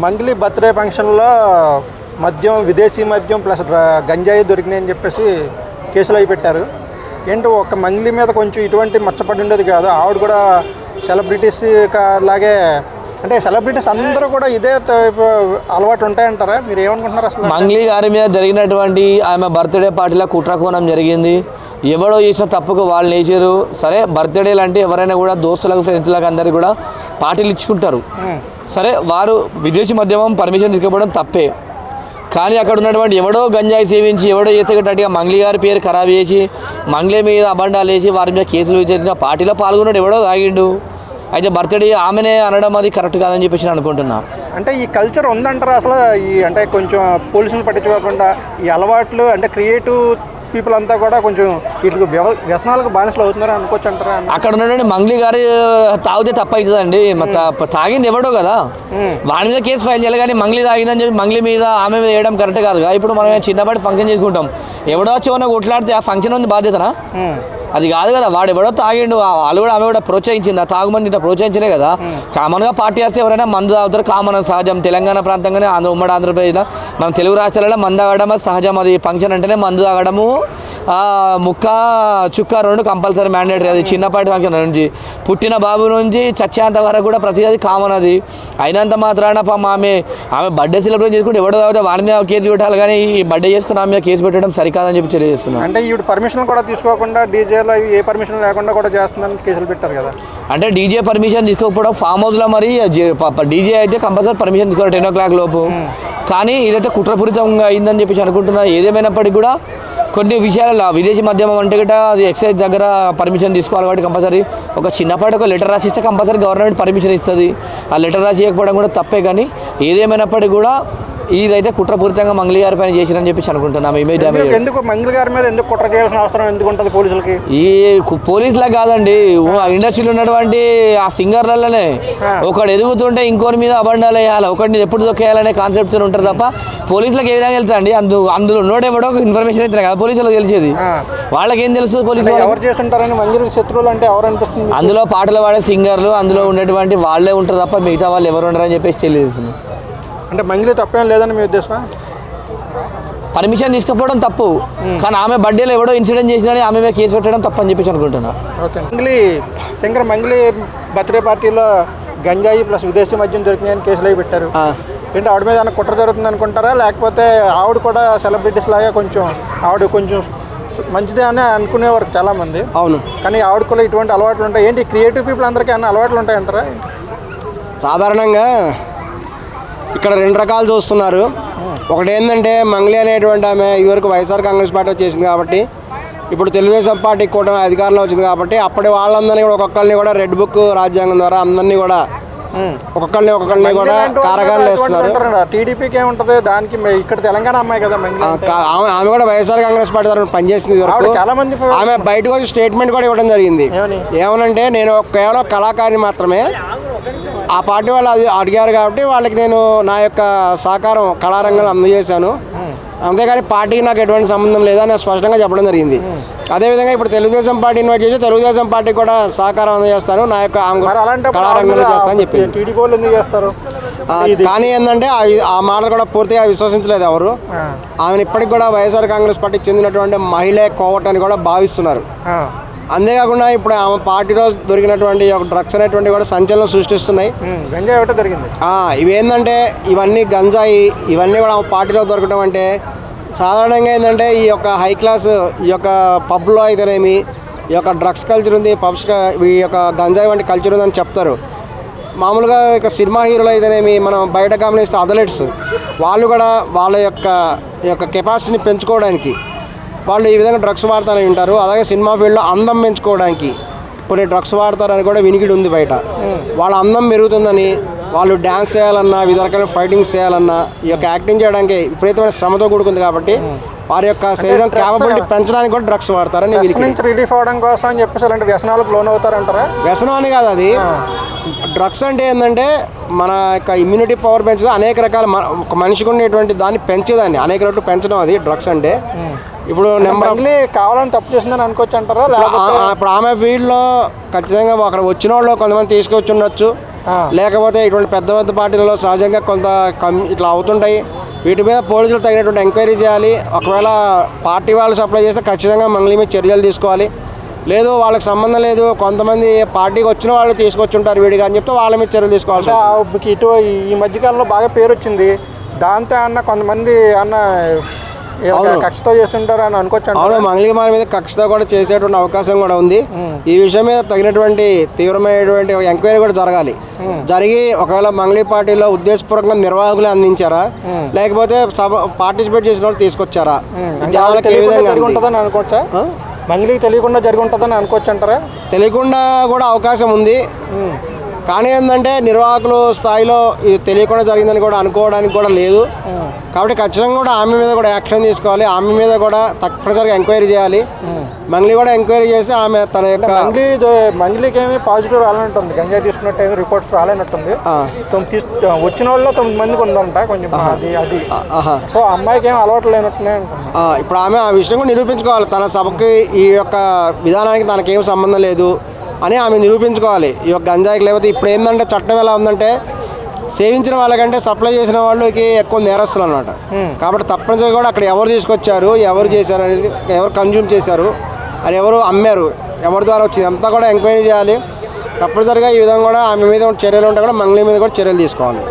Mangli birthday ఫంక్షన్లో మద్యం, విదేశీ మద్యం ప్లస్ గంజాయి దొరికినాయని చెప్పేసి కేసులు అవి పెట్టారు. ఏంటో ఒక మంగ్లీ మీద కొంచెం ఇటువంటి మచ్చపడి ఉండేది కాదు. ఆవిడ కూడా సెలబ్రిటీస్ లాగే, అంటే సెలబ్రిటీస్ అందరూ కూడా ఇదే టైప్ అలవాటు ఉంటాయంటారా? మీరు ఏమనుకుంటున్నారు అసలు? మంగ్లీ గారి మీద జరిగినటువంటి ఆమె బర్త్డే పార్టీలో కుట్రకోణం జరిగింది. ఎవడో చేసిన తప్పుకు వాళ్ళు నేచారు. సరే, బర్త్డేలు అంటే ఎవరైనా కూడా దోస్తులకు, ఫ్రెండ్స్లకు అందరికీ కూడా పార్టీలు ఇచ్చుకుంటారు. సరే, వారు విదేశీ మద్యమం పర్మిషన్ తీసుకోవడం తప్పే. కానీ అక్కడ ఉన్నటువంటి ఎవడో గంజాయి సేవించి ఎవడో చేసేటట్టుగా మంగ్లీ గారి పేరు ఖరాబ్ చేసి, మంగ్లీ మీద అబండాలు వేసి వారి మీద కేసులు జరిగిన పార్టీలో పాల్గొన్నాడు ఎవడో తాగిండు. అయితే బర్త్డే ఆమెనే అనడం అది కరెక్ట్ కాదని చెప్పేసి నేను అనుకుంటున్నా. అంటే ఈ కల్చర్ ఉందంటారా అసలు? ఈ అంటే కొంచెం పోలీసులు పట్టించుకోకుండా ఈ అలవాట్లు, అంటే క్రియేటివ్ పీపుల్ అంతా కూడా కొంచెం వీటికి వ్యసనాలకు బానిసలు అవుతున్నారు అనుకోవచ్చు అంటారా? అక్కడ ఉన్నటువంటి మంగ్లీ గారు తాగితే తప్పు అవుతుందండి. తాగింది ఎవడో కదా, వాడి మీద కేసు ఫైల్ చేయాలి. కానీ మంగ్లీ తాగిందని చెప్పి మంగ్లీ మీద ఆమె మీద వేయడం కరెక్ట్ కాదుగా. ఇప్పుడు మనం చిన్నపాటి ఫంక్షన్ చేసుకుంటాం, ఎవడో చిన్న కొట్లాడితే ఆ ఫంక్షన్ ఉంది బాధ్యతనా? అది కాదు కదా. వాడు ఎవడో తాగిండు, వాళ్ళు కూడా ఆమె కూడా ప్రోత్సహించింది. ఆ తాగుమని ఇట్లా ప్రోత్సహించలే కదా. కామన్గా పార్టీ వస్తే ఎవరైనా మందు తాగుతారు, కామన్ సహజం. తెలంగాణ ప్రాంతంగానే ఉమ్మడి ఆంధ్రప్రదేశ్లో మనం తెలుగు రాష్ట్రాలలో మందు తాగడం సహజం. అది ఫంక్షన్ అంటేనే మందు తాగడము ముక్క చుక్క రెండు కంపల్సరీ మ్యాండేటరీ. అది చిన్నపాటి ఫంక్షన్ నుంచి పుట్టిన బాబు నుంచి చచ్చేంత వరకు కూడా ప్రతి అది కామన్. అది అయినంత మాత్రాన ఆమె బర్త్డే సెలబ్రేట్ చేసుకుంటే ఎవడో తాగితే వాడి మీద కేసు పెట్టాలి. కానీ ఈ బర్త్డే చేసుకుని ఆమె మీద కేసు పెట్టడం సరికాదని చెప్పి తెలియజేస్తున్నాను. అంటే ఈవిడ పర్మిషన్ కూడా తీసుకోకుండా డీజేలో ఏ పర్మిషన్ లేకుండా కూడా చేస్తుందని కేసులు పెట్టారు కదా. అంటే డీజే పర్మిషన్ తీసుకోకపోవడం ఫామ్ హౌస్లో మరి డీజే అయితే కంపల్సరీ పర్మిషన్ తీసుకోవాలి 10 o'clock లోపు. కానీ ఇదైతే కుట్రపూరితంగా అయిందని చెప్పేసి అనుకుంటున్నా. ఏదేమైనప్పటికీ కూడా కొన్ని విషయాలలో విదేశీ మద్యమం అంటే గట్రా అది ఎక్సైజ్ దగ్గర పర్మిషన్ తీసుకోవాలి కాబట్టి కంపల్సరీ ఒక చిన్నపాటి ఒక లెటర్ రాసి ఇస్తే కంపల్సరీ గవర్నమెంట్ పర్మిషన్ ఇస్తుంది. ఆ లెటర్ రాసి ఇవ్వకపోవడం కూడా తప్పే. కానీ ఏదేమైనప్పటికీ కూడా ఇదైతే కుట్రపూరితంగా మంగ్లీ గారి పైన చేసిరని చెప్పేసి అనుకుంటున్నాం. ఇమేజ్ డ్యామేజ్ ఎందుకు మంగ్లీ గారి మీద ఎందుకు కుట్ర చేయాల్సిన అవసరం ఎందుకు ఉంటుంది పోలీసులకి? ఈ పోలీసులా కాదండి, ఇండస్ట్రీలో ఉన్నటువంటి ఆ సింగర్లలోనే ఒకడు ఎదుగుతుంటే ఇంకోటి మీద అబండాలు వేయాలి, ఒకటిని ఎప్పుడు దొక్కేయాలనే కాన్సెప్ట్తో ఉంటారు తప్ప పోలీసులకు ఏ విధంగా వెళ్తాండి? అందులో ఉన్నోడేమో ఇన్ఫర్మేషన్ ఇస్తారు కదా పోలీసులకు తెలిసేది. వాళ్ళకి ఏం తెలుసు పోలీసు ఎవరు చేస్తుంటారని? మంగ్లీ శత్రువులు అంటే ఎవరు అనిపిస్తుంది? అందులో పాటలు పాడే సింగర్లు, అందులో ఉన్నటువంటి వాళ్ళే ఉంటారు తప్ప మిగతా వాళ్ళు ఎవరు ఉండరని చెప్పేసి తెలియజేస్తుంది. అంటే మంగ్లీ తప్పేం లేదని మీ ఉద్దేశమా? పర్మిషన్ తీసుకపోవడం తప్పు, కానీ ఆమె బర్త్డేలో ఎవడో ఇన్సిడెంట్ చేసినా ఆమె మీద కేసు పెట్టడం తప్పు అని చెప్పేసి అనుకుంటున్నా. ఓకే. మంగ్లీ బర్త్డే పార్టీలో గంజాయి ప్లస్ విదేశీ మద్యం దొరికినాయని కేసులు అవి పెట్టారు. ఏంటి ఆవిడ మీద ఏమైనా కుట్ర జరుగుతుంది అనుకుంటారా? లేకపోతే ఆవిడ కూడా సెలబ్రిటీస్ లాగా ఆవిడ కొంచెం మంచిదే అని అనుకునేవారు చాలామంది. అవును. కానీ ఆవిడ కూడా ఇటువంటి అలవాట్లు ఉంటాయి. ఏంటి క్రియేటివ్ పీపుల్ అందరికీ అన్న అలవాట్లు ఉంటాయంటారా? సాధారణంగా ఇక్కడ 2 రకాలు చూస్తున్నారు. ఒకటి ఏంటంటే మంగ్లీ అనేటువంటి ఆమె ఇదివరకు వైఎస్ఆర్ కాంగ్రెస్ పార్టీ చేసింది కాబట్టి, ఇప్పుడు తెలుగుదేశం పార్టీ కూటమి అధికారంలో వచ్చింది కాబట్టి అప్పటి వాళ్ళందరినీ కూడా ఒక్కొక్కరిని కూడా రెడ్ బుక్ రాజ్యాంగం ద్వారా అందరినీ కూడా ఒక్కొక్కరిని కూడా కారాగారాలు వేస్తున్నారు. టీడీపీకి ఏముంటుంది దానికి? ఇక్కడ తెలంగాణ అమ్మాయి కదా ఆమె కూడా వైఎస్ఆర్ కాంగ్రెస్ పార్టీ తరఫున పనిచేసింది. చాలా మంది ఆమె బయటకు వచ్చి స్టేట్మెంట్ కూడా ఇవ్వడం జరిగింది. ఏమనంటే, నేను కేవలం కళాకారిని మాత్రమే, ఆ పార్టీ వాళ్ళు అది అడిగారు కాబట్టి వాళ్ళకి నేను నా యొక్క సహకారం కళారంగంలో అందజేశాను, అంతేగాని పార్టీకి నాకు ఎటువంటి సంబంధం లేదని స్పష్టంగా చెప్పడం జరిగింది. అదేవిధంగా ఇప్పుడు తెలుగుదేశం పార్టీ ఇన్వైట్ చేసి తెలుగుదేశం పార్టీ కూడా సహకారం అందజేస్తాను, నా యొక్క కళారంగంలో చేస్తానని చెప్పింది. కానీ ఏంటంటే ఆ మాటలు కూడా పూర్తిగా విశ్వసించలేదు ఎవరు. ఆమెను ఇప్పటికి కూడా వైఎస్ఆర్ కాంగ్రెస్ పార్టీకి చెందినటువంటి మహిళ కోవటని కూడా భావిస్తున్నారు. అంతేకాకుండా ఇప్పుడు ఆమె పార్టీలో దొరికినటువంటి డ్రగ్స్ అనేటువంటి కూడా సంచలనం సృష్టిస్తున్నాయి. గంజాయి ఒకటే దొరికింది. ఇవేంటంటే ఇవన్నీ గంజాయి ఇవన్నీ కూడా ఆమె పార్టీలో దొరకడం అంటే సాధారణంగా ఏంటంటే ఈ యొక్క హై క్లాస్ ఈ యొక్క పబ్లో అయితేనేమి ఈ యొక్క డ్రగ్స్ కల్చర్ ఉంది, పబ్స్ ఈ యొక్క గంజాయి వంటి కల్చర్ ఉందని చెప్తారు. మామూలుగా ఇక సినిమా హీరోలు అయితేనేమి మనం బయట గమనిస్తే అథ్లెట్స్ వాళ్ళు కూడా వాళ్ళ యొక్క కెపాసిటీని పెంచుకోవడానికి వాళ్ళు ఈ విధంగా డ్రగ్స్ వాడతారని వింటారు. అలాగే సినిమా ఫీల్డ్లో అందం పెంచుకోవడానికి కొన్ని డ్రగ్స్ వాడతారని కూడా వినికిడి ఉంది బయట. వాళ్ళ అందం పెరుగుతుందని వాళ్ళు డ్యాన్స్ చేయాలన్నా వివిధ రకాల ఫైటింగ్స్ చేయాలన్నా ఈ యొక్క యాక్టింగ్ చేయడానికి విపరీతమైన శ్రమతో కూడుకుంది కాబట్టి వారి యొక్క శరీరం క్యాపబిలిటీ పెంచడానికి కూడా డ్రగ్స్ వాడతారని రిలీఫ్ అవడం కోసం అని చెప్పేసి అలాంటి వ్యసనాలకు లోన్ అవుతారంటారా? వ్యసనం అని కాదు, అది డ్రగ్స్ అంటే ఏంటంటే మన యొక్క ఇమ్యూనిటీ పవర్ పెంచడం, అనేక రకాల ఒక మనిషికి ఉండేటువంటి దాన్ని పెంచేదాన్ని అనేక రెట్లు పెంచడం అది డ్రగ్స్ అంటే. ఇప్పుడు కావాలని తప్పు చేసిందని అనుకోవచ్చు అంటారా? ఇప్పుడు ఆమె ఫీల్డ్లో ఖచ్చితంగా అక్కడ వచ్చిన వాళ్ళు కొంతమంది తీసుకొచ్చి ఉండొచ్చు, లేకపోతే ఇటువంటి పెద్ద పెద్ద పార్టీలలో సహజంగా కొంత ఇట్లా అవుతుంటాయి. వీటి మీద పోలీసులు తగినటువంటి ఎంక్వైరీ చేయాలి. ఒకవేళ పార్టీ వాళ్ళు సప్లై చేస్తే ఖచ్చితంగా మంగ్లీ మీద చర్యలు తీసుకోవాలి. లేదు వాళ్ళకి సంబంధం లేదు, కొంతమంది పార్టీకి వచ్చిన వాళ్ళు తీసుకొచ్చుంటారు వీడిగా అని చెప్తే వాళ్ళ మీద చర్యలు తీసుకోవాలి. ఇటు ఈ మధ్యకాలంలో బాగా పేరు వచ్చింది, దాంతో అన్న కొంతమంది అన్న కక్షతో చేస్తుంటారు అని అనుకోవచ్చు. అవును, మంగ్లీ మన మీద కక్షతో కూడా చేసేటువంటి అవకాశం కూడా ఉంది. ఈ విషయం మీద తగినటువంటి తీవ్రమైనటువంటి ఎంక్వైరీ కూడా జరగాలి. జరిగి ఒకవేళ మంగ్లీ పార్టీలో ఉద్దేశపూర్వకంగా నిర్వాహకులే అందించారా, లేకపోతే పార్టిసిపేట్ చేసిన వాళ్ళు తీసుకొచ్చారా, జనాలకు ఏ విధంగా ఉంటుందని అనుకోవచ్చా? మంగ్లీకి తెలియకుండా జరిగి ఉంటుందని అనుకోవచ్చు అంటారా? తెలియకుండా కూడా అవకాశం ఉంది. కానీ ఏంటంటే నిర్వాహకులు స్థాయిలో ఇది తెలియకుండా జరిగిందని కూడా అనుకోవడానికి కూడా లేదు. కాబట్టి ఖచ్చితంగా కూడా ఆమె మీద కూడా యాక్షన్ తీసుకోవాలి. ఆమె మీద కూడా తప్పనిసరిగా ఎంక్వైరీ చేయాలి. మంగ్లీ కూడా ఎంక్వైరీ చేసి ఆమె తన యొక్క మంగ్లీకి ఏమి పాజిటివ్ రాలేనట్టుంది, గంజాయి తీసుకున్నట్టు ఏమి రిపోర్ట్స్ రాలేనట్టుంది. వచ్చిన వాళ్ళు 9 మందికి ఉందంట కొంచెం అది. సో అమ్మాయికి ఏమి అలవాటు లేనట్టున్నాయి. ఇప్పుడు ఆమె ఆ విషయం కూడా నిరూపించుకోవాలి. తన సభకి ఈ యొక్క విధానానికి తనకేం సంబంధం లేదు అని ఆమె నిరూపించుకోవాలి. ఈ యొక్క గంజాయికి. లేకపోతే ఇప్పుడు ఏంటంటే చట్టం ఎలా ఉందంటే సేవించిన వాళ్ళకంటే సప్లై చేసిన వాళ్ళకి ఎక్కువ నేరస్తులు అన్నమాట. కాబట్టి తప్పనిసరిగా కూడా అక్కడ ఎవరు తీసుకొచ్చారు, ఎవరు చేశారు అనేది, ఎవరు కన్జ్యూమ్ చేశారు, అది ఎవరు అమ్మారు, ఎవరి ద్వారా వచ్చింది అంతా కూడా ఎంక్వైరీ చేయాలి. తప్పనిసరిగా ఈ విధంగా కూడా ఆమె మీద చర్యలు ఉంటే కూడా మంగ్లీ మీద కూడా చర్యలు తీసుకోవాలి.